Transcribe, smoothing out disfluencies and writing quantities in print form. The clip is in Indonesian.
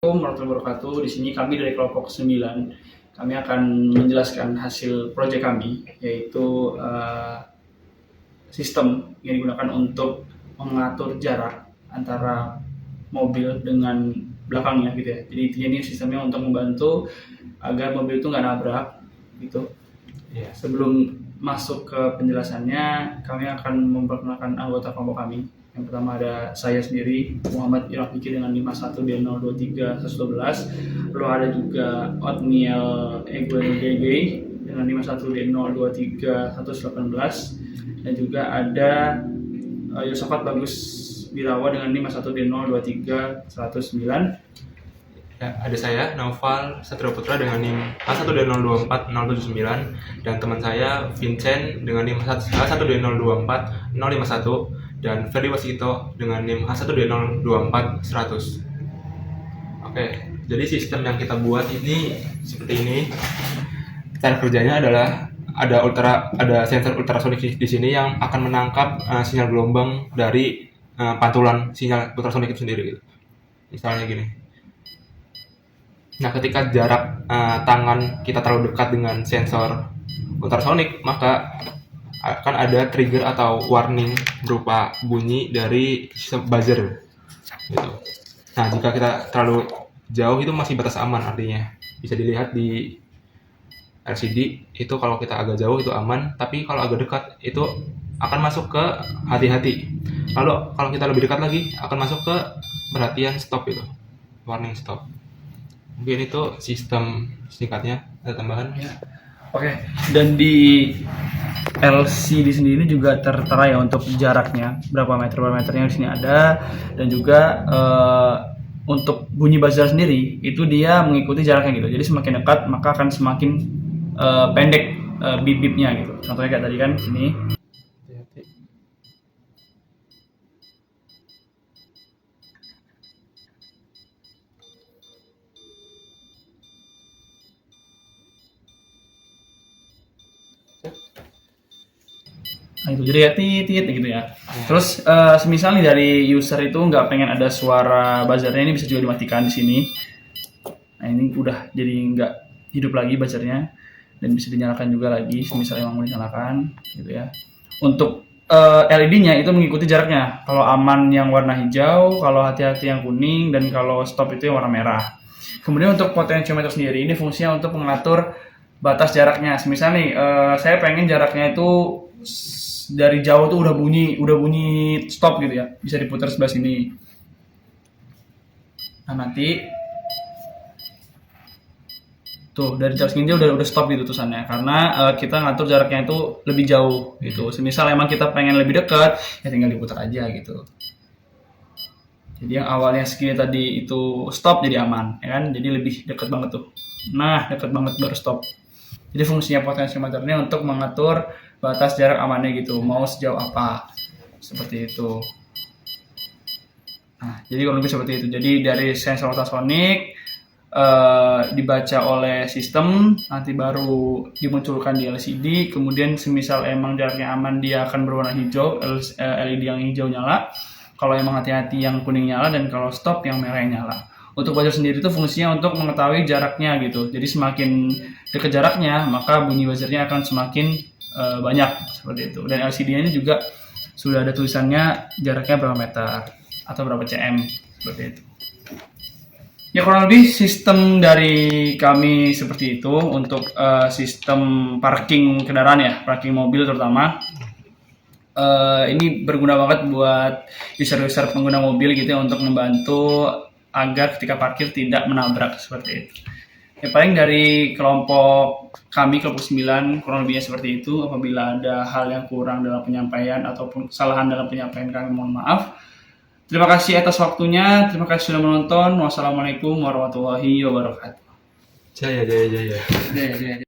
Assalamualaikum warahmatullahi wabarakatuh. Di sini kami dari kelompok 9. Kami akan menjelaskan hasil proyek kami, yaitu sistem yang digunakan untuk mengatur jarak antara mobil dengan belakangnya gitu ya. Jadi intinya ini sistemnya untuk membantu agar mobil itu nggak nabrak gitu. Ya, sebelum masuk ke penjelasannya, kami akan memperkenalkan anggota kelompok kami. Yang pertama ada saya sendiri, Muhammad Irafiki dengan 51D023-112. Lalu ada juga Otniel Egwen GG dengan 51D023-118. Dan juga ada Yosafat Bagus Birawa dengan 51D023-109. Ya, ada saya, Naufal Satrio Putra dengan NIM A1D024079 dan teman saya, Vincent dengan NIM A1D024051 dan Ferdi Wasito dengan NIM A1D024100. Oke, jadi sistem yang kita buat ini seperti ini. Cara kerjanya adalah ada sensor ultrasonik di sini yang akan menangkap sinyal gelombang dari pantulan sinyal ultrasonik itu sendiri gitu. Misalnya gini. Nah, ketika jarak tangan kita terlalu dekat dengan sensor ultrasonik, maka akan ada trigger atau warning berupa bunyi dari buzzer gitu. Nah, jika kita terlalu jauh itu masih batas aman, artinya bisa dilihat di LCD itu kalau kita agak jauh itu aman, tapi kalau agak dekat itu akan masuk ke hati-hati. Lalu kalau kita lebih dekat lagi akan masuk ke perhatian stop itu, warning stop. Mungkin itu sistem singkatnya, ada tambahan? Ya. Oke, dan di LCD sendiri juga tertera ya untuk jaraknya berapa meternya di sini ada, dan juga untuk bunyi buzzer sendiri itu dia mengikuti jaraknya gitu. Jadi semakin dekat maka akan semakin pendek bip-bipnya gitu. Contohnya kayak tadi kan sini. Nah itu jadi ya tit gitu ya. Terus semisal nih dari user itu nggak pengen ada suara buzzernya, ini bisa juga dimatikan di sini. Nah ini udah jadi nggak hidup lagi buzzernya dan bisa dinyalakan juga lagi semisal emang mau dinyalakan gitu ya. Untuk LED-nya itu mengikuti jaraknya. Kalau aman yang warna hijau, kalau hati-hati yang kuning, dan kalau stop itu yang warna merah. Kemudian untuk potentiometer sendiri ini fungsinya untuk mengatur batas jaraknya. Semisal nih saya pengen jaraknya itu dari jauh tuh udah bunyi stop gitu ya, bisa diputar sebelah sini. Nah nanti tuh dari jarak segini udah stop gitu tulisannya, karena kita ngatur jaraknya itu lebih jauh gitu. Semisal emang kita pengen lebih dekat ya tinggal diputar aja gitu. Jadi yang awalnya segini tadi itu stop jadi aman ya kan, jadi lebih dekat banget tuh. Nah dekat banget baru stop. Jadi fungsinya potentiometer ini untuk mengatur batas jarak amannya gitu, mau sejauh apa, seperti itu. Nah, jadi kalau lebih seperti itu. Jadi dari sensor ultrasonik dibaca oleh sistem, nanti baru dimunculkan di LCD. Kemudian semisal emang jaraknya aman, dia akan berwarna hijau, LED yang hijau nyala. Kalau emang hati-hati yang kuning nyala, dan kalau stop yang merah yang nyala. Untuk buzzer sendiri itu fungsinya untuk mengetahui jaraknya gitu. Jadi semakin dekat jaraknya, maka bunyi buzzernya akan semakin banyak seperti itu. Dan LCD-nya ini juga sudah ada tulisannya jaraknya berapa meter atau berapa cm seperti itu. Ya kurang lebih sistem dari kami seperti itu untuk sistem parking kendaraan ya, parking mobil terutama. Ini berguna banget buat user-user pengguna mobil gitu ya, untuk membantu agar ketika parkir tidak menabrak seperti itu. Ya paling dari kelompok kami, kelompok 9, kurang lebihnya seperti itu. Apabila ada hal yang kurang dalam penyampaian ataupun kesalahan dalam penyampaian, kami mohon maaf. Terima kasih atas waktunya, terima kasih sudah menonton. Wassalamualaikum warahmatullahi wabarakatuh. Jaya. Jaya.